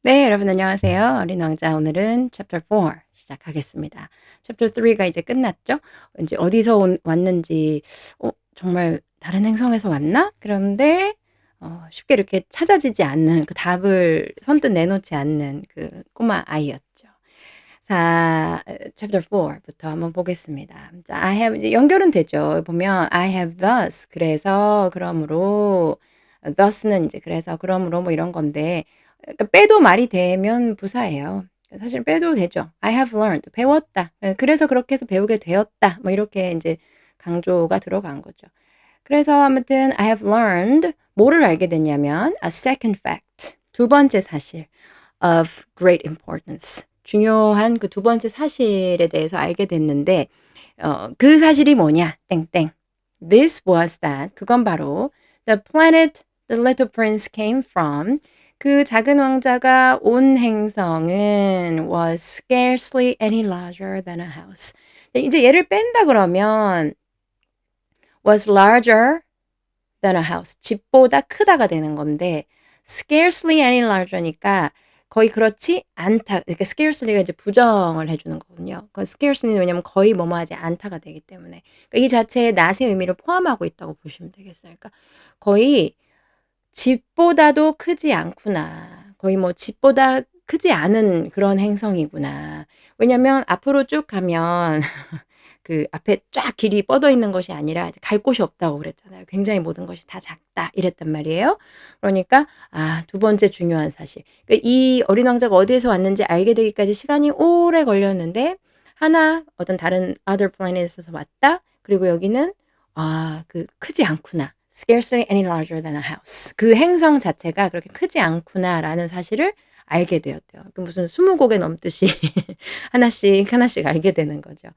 네, 여러분 안녕하세요. 어린 왕자 오늘은 Chapter 4 시작하겠습니다. Chapter 3가 이제 끝났죠? 이제 어디서 왔는지 정말 다른 행성에서 왔나? 그런데 쉽게 이렇게 찾아지지 않는 그 답을 선뜻 내놓지 않는 그 꼬마 아이였죠. 자, Chapter 4부터 한번 보겠습니다. 자, I have 이제 연결은 되죠. 보면 I have thus 그래서 그러므로 thus는 이제 그래서 그러므로 뭐 이런 건데 그러니까 빼도 말이 되면 부사예요. 사실 빼도 되죠. I have learned 배웠다. 그래서 그렇게 해서 배우게 되었다. 뭐 이렇게 이제 강조가 들어간 거죠. 그래서 아무튼 I have learned 뭐를 알게 됐냐면 a second fact 두 번째 사실 of great importance 중요한 그 두 번째 사실에 대해서 알게 됐는데 그 사실이 뭐냐 땡땡 this was that 그건 바로 the planet the little prince came from 그 작은 왕자가 온 행성은 was scarcely any larger than a house. 이제 얘를 뺀다 그러면 was larger than a house. 집보다 크다가 되는 건데 scarcely any larger니까 거의 그렇지 않다. 그러니까 scarcely가 이제 부정을 해주는 거거든요. 그 scarcely는 왜냐면 거의 뭐뭐하지 않다가 되기 때문에 그러니까 이 자체에 not의 의미를 포함하고 있다고 보시면 되겠어요. 그러니까 거의 집보다도 크지 않구나. 거의 뭐 집보다 크지 않은 그런 행성이구나. 왜냐면 앞으로 쭉 가면 그 앞에 쫙 길이 뻗어 있는 것이 아니라 갈 곳이 없다고 그랬잖아요. 굉장히 모든 것이 다 작다 이랬단 말이에요. 그러니까 두 번째 중요한 사실. 그러니까 이 어린 왕자가 어디에서 왔는지 알게 되기까지 시간이 오래 걸렸는데 하나 어떤 다른 other planet에서 왔다. 그리고 여기는 그 크지 않구나. scarcely any larger than a house. 그 행성 자체가 그렇게 크지 않구나라는 사실을 알게 되었대요. 그 무슨 20곡에 넘듯이 하나씩 하나씩 알게 되는 거죠.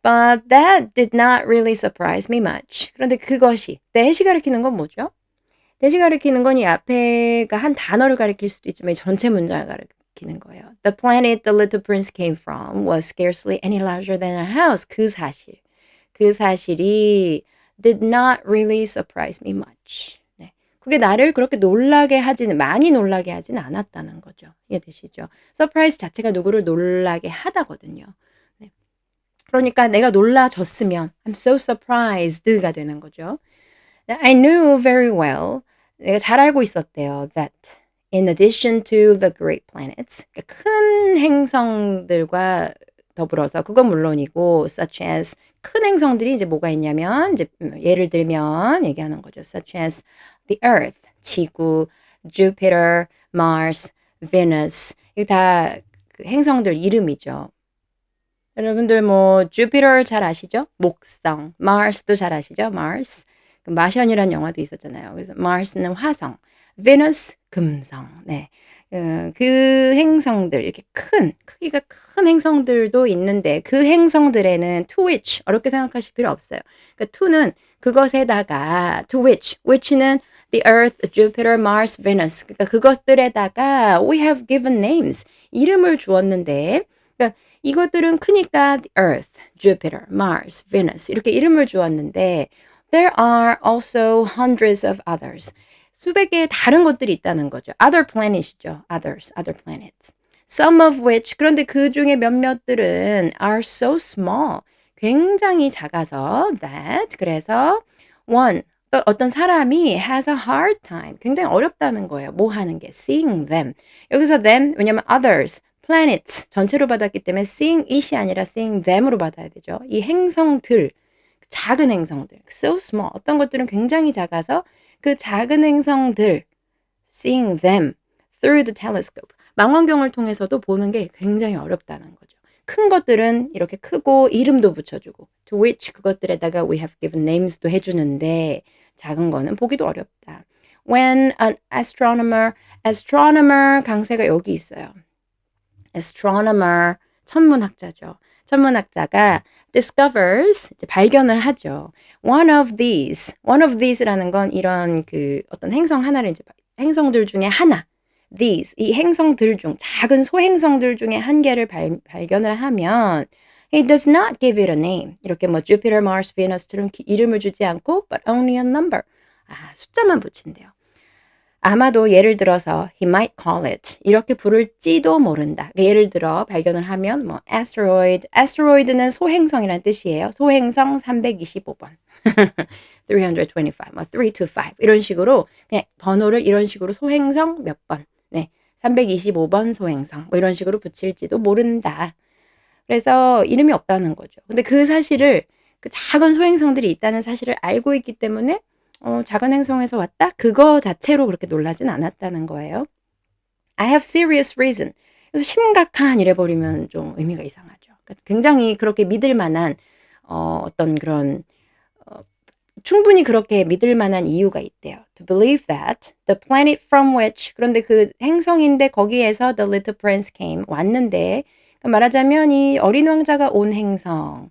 But that did not really surprise me much. 그런데 그것이 that이 가리키는 건 뭐죠? that이 가리키는 건 이 앞에가 한 단어를 가리킬 수도 있지만 이 전체 문장을 가리키는 거예요. The planet the little prince came from was scarcely any larger than a house. 그 사실. 그 사실이 did not really surprise me much. 네. 그게 나를 그렇게 많이 놀라게 하지는 않았다는 거죠. 이해되시죠? surprise 자체가 누구를 놀라게 하다거든요. 네. 그러니까 내가 놀라졌으면 I'm so surprised가 되는 거죠. I knew very well. 내가 잘 알고 있었대요. That in addition to the great planets, 그러니까 큰 행성들과 더불어서 그건 물론이고 such as 큰 행성들이 이제 뭐가 있냐면 이제 예를 들면 얘기하는 거죠. Such as the Earth, 지구, Jupiter, Mars, Venus. 이게 다 그 행성들 이름이죠. 여러분들 뭐 주피터 잘 아시죠? 목성. 마rs도 잘 아시죠? Mars. 그 마션이라는 영화도 있었잖아요. 그래서 Mars는 화성, Venus 금성. 네. 그 행성들 이렇게 크기가 큰 행성들도 있는데 그 행성들에는 to which 어렵게 생각하실 필요 없어요. 그러니까 to는 그것에다가 to which는 the Earth, Jupiter, Mars, Venus. 그러니까 그것들에다가 we have given names. 이름을 주었는데 그러니까 이것들은 크니까 the Earth, Jupiter, Mars, Venus 이렇게 이름을 주었는데 there are also hundreds of others. 수백 개의 다른 것들이 있다는 거죠. other planet이죠. other planets. Some of which 그런데 그 중에 몇몇들은 are so small. 굉장히 작아서 that 그래서 one 어떤 사람이 has a hard time. 굉장히 어렵다는 거예요. 뭐 하는 게 seeing them. 여기서 them 왜냐면 others planets 전체로 받았기 때문에 seeing it이 아니라 seeing them으로 받아야 되죠. 이 행성들, 작은 행성들, so small. 어떤 것들은 굉장히 작아서 그 작은 행성들, seeing them through the telescope. 망원경을 통해서도 보는 게 굉장히 어렵다는 거죠. 큰 것들은 이렇게 크고 이름도 붙여주고 to which 그것들에다가 we have given names도 해주는데 작은 거는 보기도 어렵다. When an astronomer 강세가 여기 있어요. astronomer 천문학자죠. 천문학자가 discovers 이제 발견을 하죠. one of these라는 건 이런 그 어떤 행성 하나를 이제 행성들 중에 하나 these 이 행성들 중 작은 소행성들 중에 한 개를 발견을 하면 he does not give it a name. 이렇게 뭐 Jupiter, Mars, Venus처럼 이름을 주지 않고 but only a number. 숫자만 붙인대요. 아마도 예를 들어서 he might call it 이렇게 부를지도 모른다. 예를 들어 발견을 하면 뭐 asteroid는 소행성이란 뜻이에요. 소행성 325번. 325, 뭐 325 이런 식으로 그냥 번호를 이런 식으로 소행성 몇 번, 네, 325번 소행성 뭐 이런 식으로 붙일지도 모른다. 그래서 이름이 없다는 거죠. 근데 그 사실을 그 작은 소행성들이 있다는 사실을 알고 있기 때문에 작은 행성에서 왔다? 그거 자체로 그렇게 놀라진 않았다는 거예요. I have serious reason. 그래서 심각한 이래 버리면 좀 의미가 이상하죠. 그러니까 굉장히 그렇게 믿을 만한 어떤 그런 충분히 그렇게 믿을 만한 이유가 있대요. To believe that the planet from which 그런데 그 행성인데 거기에서 the little prince came 왔는데 그러니까 말하자면 이 어린 왕자가 온 행성은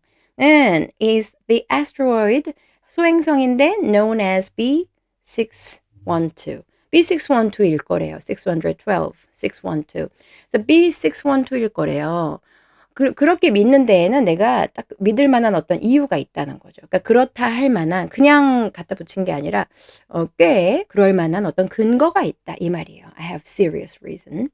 is the asteroid 소행성인데 known as B612. B612일 거래요. 612, 612. 그래서 B612일 거래요. 그렇게 믿는 데에는 내가 딱 믿을 만한 어떤 이유가 있다는 거죠. 그러니까 그렇다 할 만한 그냥 갖다 붙인 게 아니라 꽤 그럴 만한 어떤 근거가 있다 이 말이에요. I have serious reason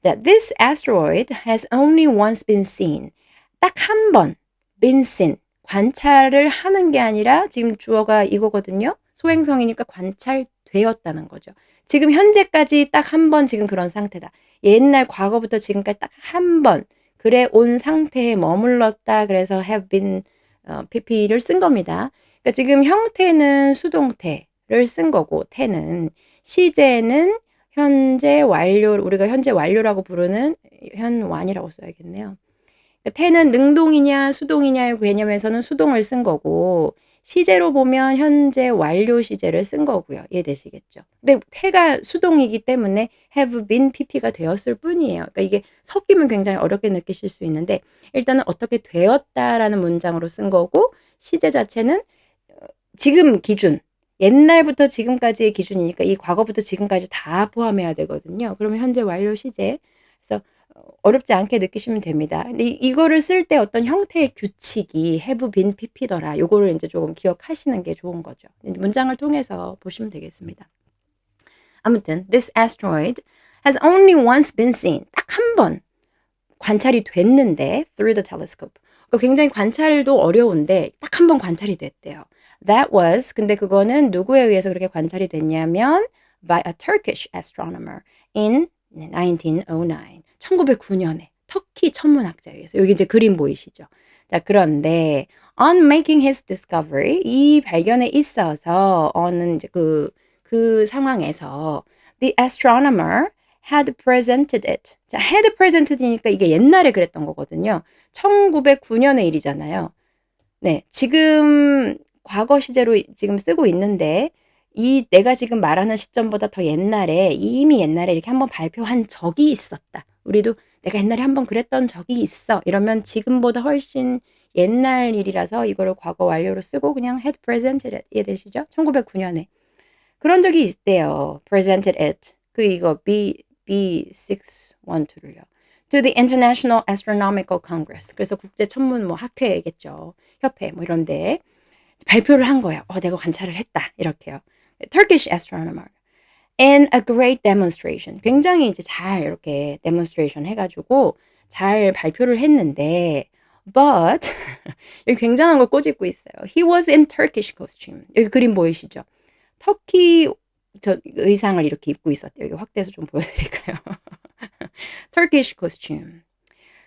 that this asteroid has only once been seen. 딱 한 번 been seen. 관찰을 하는 게 아니라 지금 주어가 이거거든요. 소행성이니까 관찰되었다는 거죠. 지금 현재까지 딱 한 번 지금 그런 상태다. 옛날 과거부터 지금까지 딱 한 번 그래 온 상태에 머물렀다. 그래서 have been pp를 쓴 겁니다. 그러니까 지금 형태는 수동태를 쓴 거고 태는 시제는 현재 완료 우리가 현재 완료라고 부르는 현완이라고 써야겠네요. 그러니까 태는 능동이냐 수동이냐의 개념에서는 수동을 쓴 거고 시제로 보면 현재 완료 시제를 쓴 거고요. 이해되시겠죠? 근데 태가 수동이기 때문에 have been pp가 되었을 뿐이에요. 그러니까 이게 섞이면 굉장히 어렵게 느끼실 수 있는데 일단은 어떻게 되었다라는 문장으로 쓴 거고 시제 자체는 지금 기준 옛날부터 지금까지의 기준이니까 이 과거부터 지금까지 다 포함해야 되거든요. 그러면 현재 완료 시제. 그래서 어렵지 않게 느끼시면 됩니다. 근데 이거를 쓸 때 어떤 형태의 규칙이 have been pp더라. 요거를 이제 조금 기억하시는 게 좋은 거죠. 문장을 통해서 보시면 되겠습니다. 아무튼 this asteroid has only once been seen. 딱 한 번 관찰이 됐는데 through the telescope. 굉장히 관찰도 어려운데 딱 한 번 관찰이 됐대요. That was 근데 그거는 누구에 의해서 그렇게 관찰이 됐냐면 by a Turkish astronomer in 1909. 1909년에 터키 천문학자에 의해서 여기 이제 그림 보이시죠? 자, 그런데 on making his discovery 이 발견에 있어서 on은 이제 그 상황에서 the astronomer had presented it. 자, had presented이니까 이게 옛날에 그랬던 거거든요. 1909년의 일이잖아요. 네, 지금 과거 시제로 지금 쓰고 있는데 이 내가 지금 말하는 시점보다 더 옛날에 이미 옛날에 이렇게 한번 발표한 적이 있었다. 우리도 내가 옛날에 한번 그랬던 적이 있어. 이러면 지금보다 훨씬 옛날 일이라서 이거를 과거 완료로 쓰고 그냥 had presented it. 이해되시죠? 1909년에. 그런 적이 있대요. presented it. 이거 B612를요. To the International Astronomical Congress. 그래서 국제 천문 뭐 학회겠죠. 협회 뭐 이런데 발표를 한 거예요. 내가 관찰을 했다. 이렇게요. Turkish astronomer. And a great demonstration. 굉장히 이제 잘 이렇게 demonstration 해가지고 잘 발표를 했는데 but 여기 굉장한 걸 꼬집고 있어요. He was in Turkish costume. 여기 그림 보이시죠? 터키 의상을 이렇게 입고 있었대요. 여기 확대해서 좀 보여드릴까요? Turkish costume.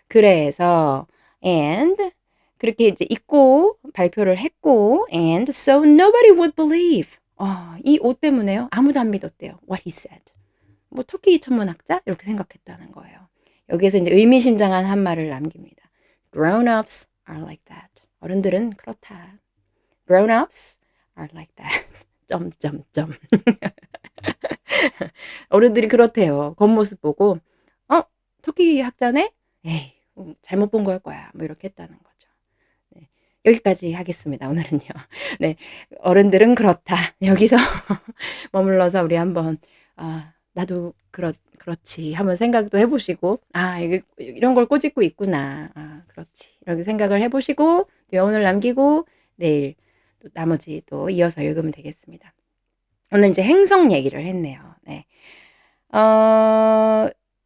그래서 and 그렇게 이제 입고 발표를 했고 and so nobody would believe. 이 옷 때문에요. 아무도 안 믿었대요. What he said. 뭐 터키 천문학자 이렇게 생각했다는 거예요. 여기에서 이제 의미심장한 한 말을 남깁니다. Grown-ups are like that. 어른들은 그렇다. Grown-ups are like that. 점점점. 어른들이 그렇대요. 겉모습 보고 터키 학자네? 에이, 잘못 본 걸 거야. 뭐 이렇게 했다는 거죠. 네, 여기까지 하겠습니다. 오늘은요. 네, 어른들은 그렇다. 여기서 머물러서 우리 한번 나도 그렇지 한번 생각도 해보시고 이런 걸 꼬집고 있구나. 그렇지. 이렇게 생각을 해보시고 오늘 남기고 내일 또 나머지 또 이어서 읽으면 되겠습니다. 오늘 이제 행성 얘기를 했네요. 네.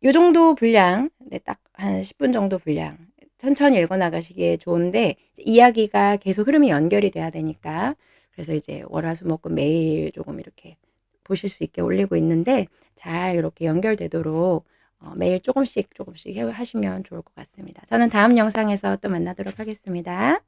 요 정도 분량, 네, 딱 한 10분 정도 분량 천천히 읽어 나가시기에 좋은데 이야기가 계속 흐름이 연결이 돼야 되니까 그래서 이제 월화수목금 매일 조금 이렇게 보실 수 있게 올리고 있는데 잘 이렇게 연결되도록 매일 조금씩 하시면 좋을 것 같습니다. 저는 다음 영상에서 또 만나도록 하겠습니다.